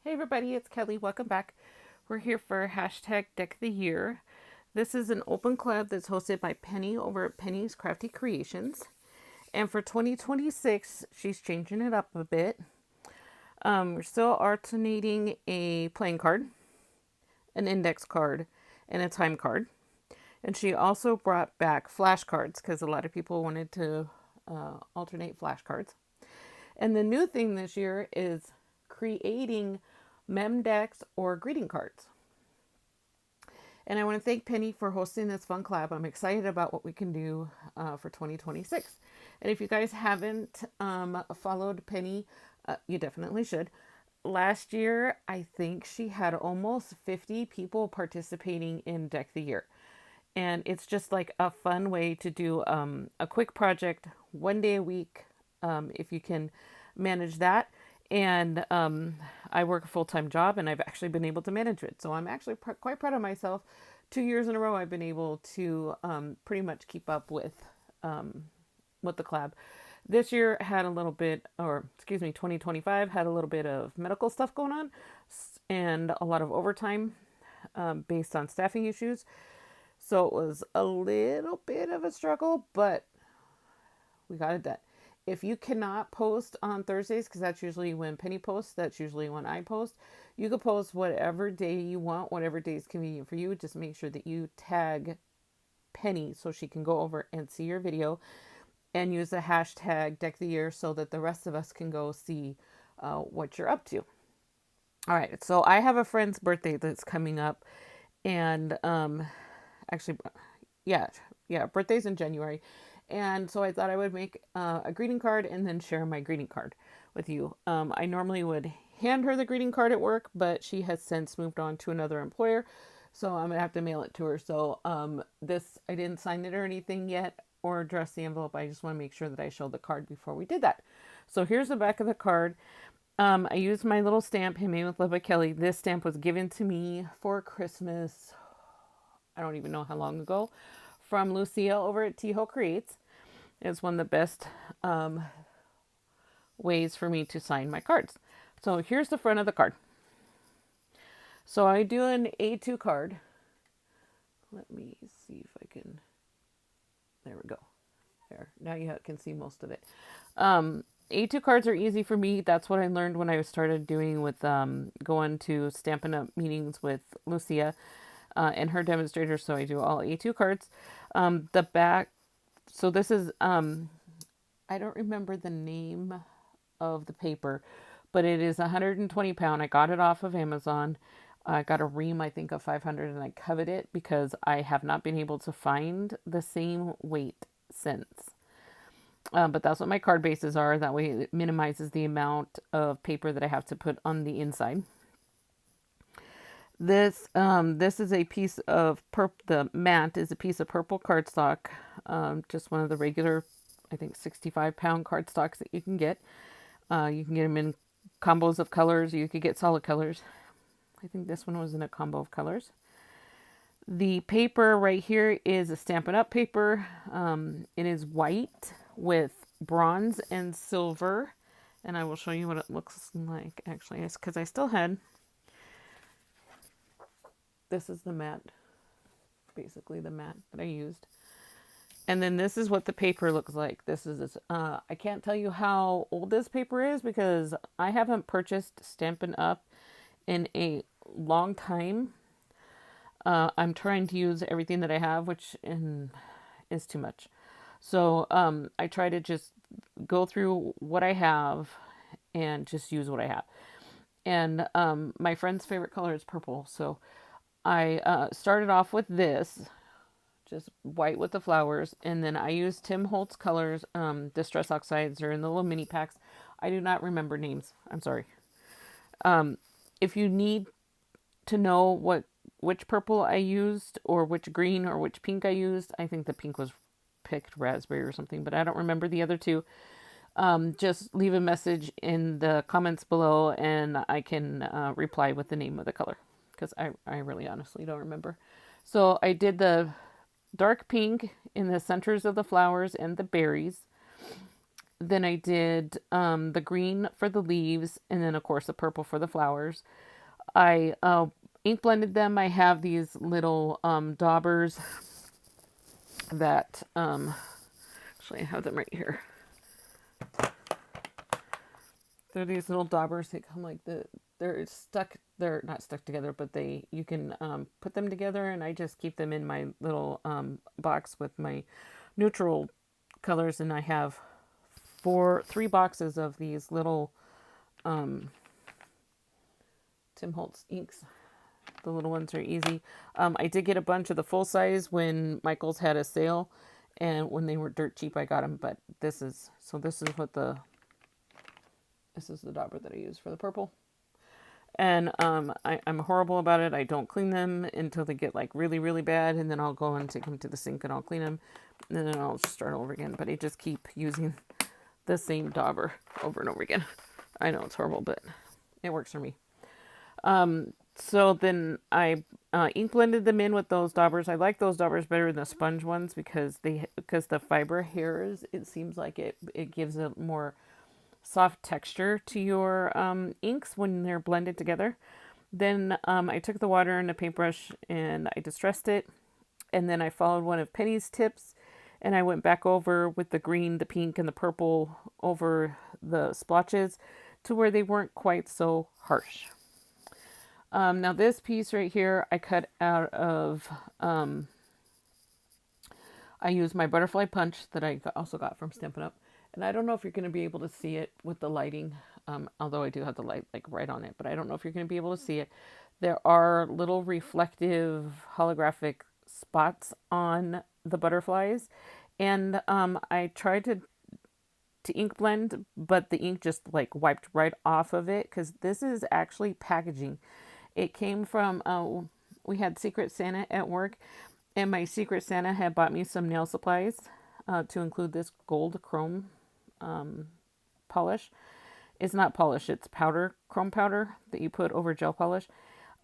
Hey everybody, it's Kelly. Welcome back. We're here for hashtag Deck of the Year. This is an open club that's hosted by Penny over at Penny's Crafty Creations. And for 2026, she's changing it up a bit. We're still alternating a playing card, an index card, and a time card. And she also brought back flashcards because a lot of people wanted to alternate flashcards. And the new thing this year is creating Memdex or greeting cards. And I want to thank Penny for hosting this fun collab. I'm excited about what we can do for 2026. And if you guys haven't followed Penny, you definitely should. Last year, I think she had almost 50 people participating in Deck the Year. And it's just like a fun way to do a quick project 1 day a week if you can manage that. And I work a full-time job and I've actually been able to manage it. So I'm actually quite proud of myself. 2 years in a row, I've been able to pretty much keep up with the collab. This year had a little bit, or excuse me, 2025 had a little bit of medical stuff going on and a lot of overtime based on staffing issues. So it was a little bit of a struggle, but we got it done. If you cannot post on Thursdays, because that's usually when Penny posts, that's usually when I post, you can post whatever day you want, whatever day is convenient for you. Just make sure that you tag Penny so she can go over and see your video and use the hashtag Deck the Year so that the rest of us can go see what you're up to. All right, so I have a friend's birthday that's coming up, and actually, yeah, birthday's in January. And so I thought I would make a greeting card and then share my greeting card with you. I normally would hand her the greeting card at work, but she has since moved on to another employer. So I'm going to have to mail it to her. So this, I didn't sign it or anything yet or address the envelope. I just want to make sure that I showed the card before we did that. So here's the back of the card. I used my little stamp, Handmade with Love by Kelly. This stamp was given to me for Christmas. I don't even know how long ago, from Lucia over at Teho Creates. It's one of the best ways for me to sign my cards. So here's the front of the card. So I do an A2 card. Let me see if I can. There we go. There. Now you can see most of it. A2 cards are easy for me. That's what I learned when I started doing with going to Stampin' Up meetings with Lucia and her demonstrator. So I do all A2 cards. The back. So this is, I don't remember the name of the paper, but it is 120 pound. I got it off of Amazon. I got a ream, I think, of 500, and I covet it because I have not been able to find the same weight since. But that's what my card bases are. That way it minimizes the amount of paper that I have to put on the inside. This is a piece of the mat is a piece of purple cardstock, just one of the regular, I think 65-pound cardstocks that you can get. You can get them in combos of colors. You could get solid colors. I think this one was in a combo of colors. The paper right here is a Stampin' Up paper. It is white with bronze and silver, and I will show you what it looks like. Actually, because I still had. This is the mat, basically the mat that I used. And then this is what the paper looks like. This is, I can't tell you how old this paper is because I haven't purchased Stampin' Up in a long time. I'm trying to use everything that I have, which is too much. So I try to just go through what I have and just use what I have. And my friend's favorite color is purple, so I started off with this, just white with the flowers, and then I used Tim Holtz colors, Distress Oxides, are in the little mini packs. I do not remember names. I'm sorry. If you need to know which purple I used, or which green or which pink I used, I think the pink was picked raspberry or something, but I don't remember the other two. Just leave a message in the comments below, and I can reply with the name of the color. Because I really honestly don't remember. So I did the dark pink in the centers of the flowers and the berries. then I did the green for the leaves, and then of course the purple for the flowers. I ink blended them. I have these little daubers that actually I have them right here. They're these little daubers. They come like they're stuck. They're not stuck together, but you can put them together, and I just keep them in my little box with my neutral colors, and I have three boxes of these little Tim Holtz inks. The little ones are easy. I did get a bunch of the full size when Michael's had a sale, and when they were dirt cheap, I got them. But this is the dauber that I use for the purple. And I'm horrible about it. I don't clean them until they get like really, really bad, and then I'll go and take them to the sink and I'll clean them, and then I'll just start over again. But I just keep using the same dauber over and over again. I know it's horrible, but it works for me. So then I ink blended them in with those daubers. I like those daubers better than the sponge ones because the fiber hairs, it seems like it gives a more soft texture to your inks when they're blended together. Then I took the water and a paintbrush and I distressed it. And then I followed one of Penny's tips and I went back over with the green, the pink, and the purple over the splotches to where they weren't quite so harsh. Now this piece right here I cut out of, I used my butterfly punch that I also got from Stampin' Up. And I don't know if you're going to be able to see it with the lighting, although I do have the light like right on it, but I don't know if you're going to be able to see it. There are little reflective holographic spots on the butterflies. And I tried to ink blend, but the ink just like wiped right off of it because this is actually packaging. It came from, we had Secret Santa at work, and my Secret Santa had bought me some nail supplies to include this gold chrome polish. It's not polish, it's powder, chrome powder that you put over gel polish.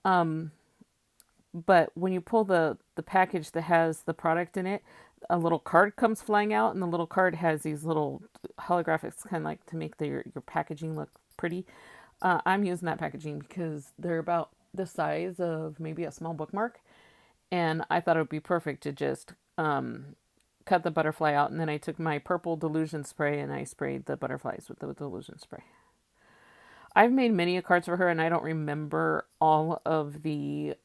But when you pull the package that has the product in it, a little card comes flying out, and the little card has these little holographics, kind of like to make your packaging look pretty. I'm using that packaging because they're about the size of maybe a small bookmark, and I thought it would be perfect to just cut the butterfly out, and then I took my purple Delusion spray and I sprayed the butterflies with the Delusion spray. I've made many cards for her, and I don't remember all of the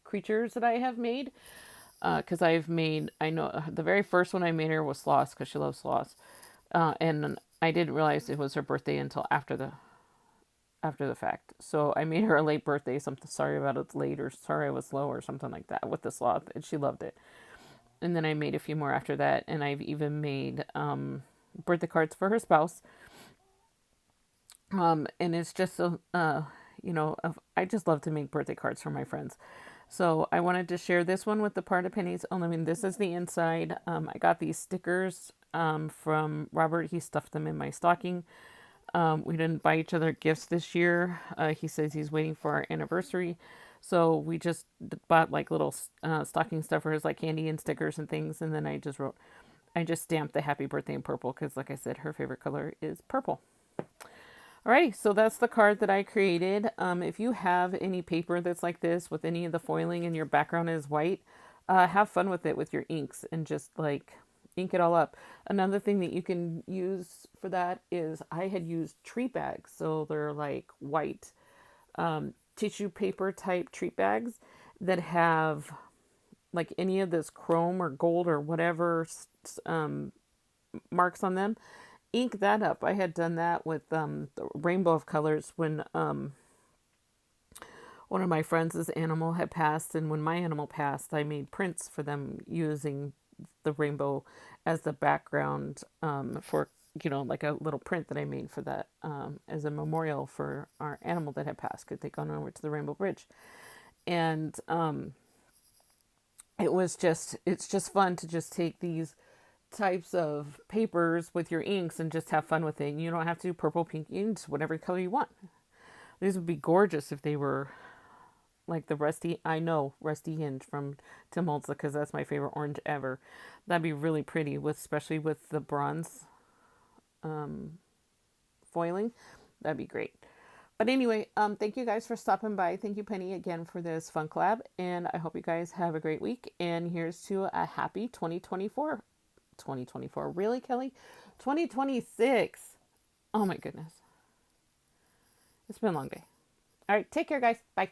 creatures that I have made, because I know the very first one I made her was sloths because she loves sloths, and I didn't realize it was her birthday until after the fact. So I made her a late birthday, something sorry about it's late, or sorry I was slow, or something like that with the sloth, and she loved it. And then I made a few more after that, and I've even made birthday cards for her spouse. And it's just I just love to make birthday cards for my friends. So I wanted to share this one with the Part of Pennies. I mean, this is the inside. I got these stickers from Robert. He stuffed them in my stocking. We didn't buy each other gifts this year. He says he's waiting for our anniversary. So we just bought like little stocking stuffers, like candy and stickers and things. And then I just stamped the happy birthday in purple because, like I said, her favorite color is purple. Alrighty, so that's the card that I created. If you have any paper that's like this with any of the foiling and your background is white, have fun with it with your inks and just like ink it all up. Another thing that you can use for that is I had used treat bags. So they're like white tissue paper type treat bags that have like any of this chrome or gold or whatever marks on them. Ink that up. I had done that with the rainbow of colors when one of my friends' animal had passed, and when my animal passed, I made prints for them using the rainbow as the background for, like a little print that I made for that as a memorial for our animal that had passed because they'd gone over to the Rainbow Bridge. And it's just fun to just take these types of papers with your inks and just have fun with it. You don't have to do purple, pink, inks, whatever color you want. These would be gorgeous if they were like the Rusty Hinge from Tim Holtz, because that's my favorite orange ever. That'd be really pretty, especially with the bronze foiling, that'd be great. But anyway, thank you guys for stopping by. Thank you, Penny, again for this fun collab. And I hope you guys have a great week. And here's to a happy 2024. 2024. Really, Kelly? 2026. Oh my goodness. It's been a long day. All right. Take care, guys. Bye.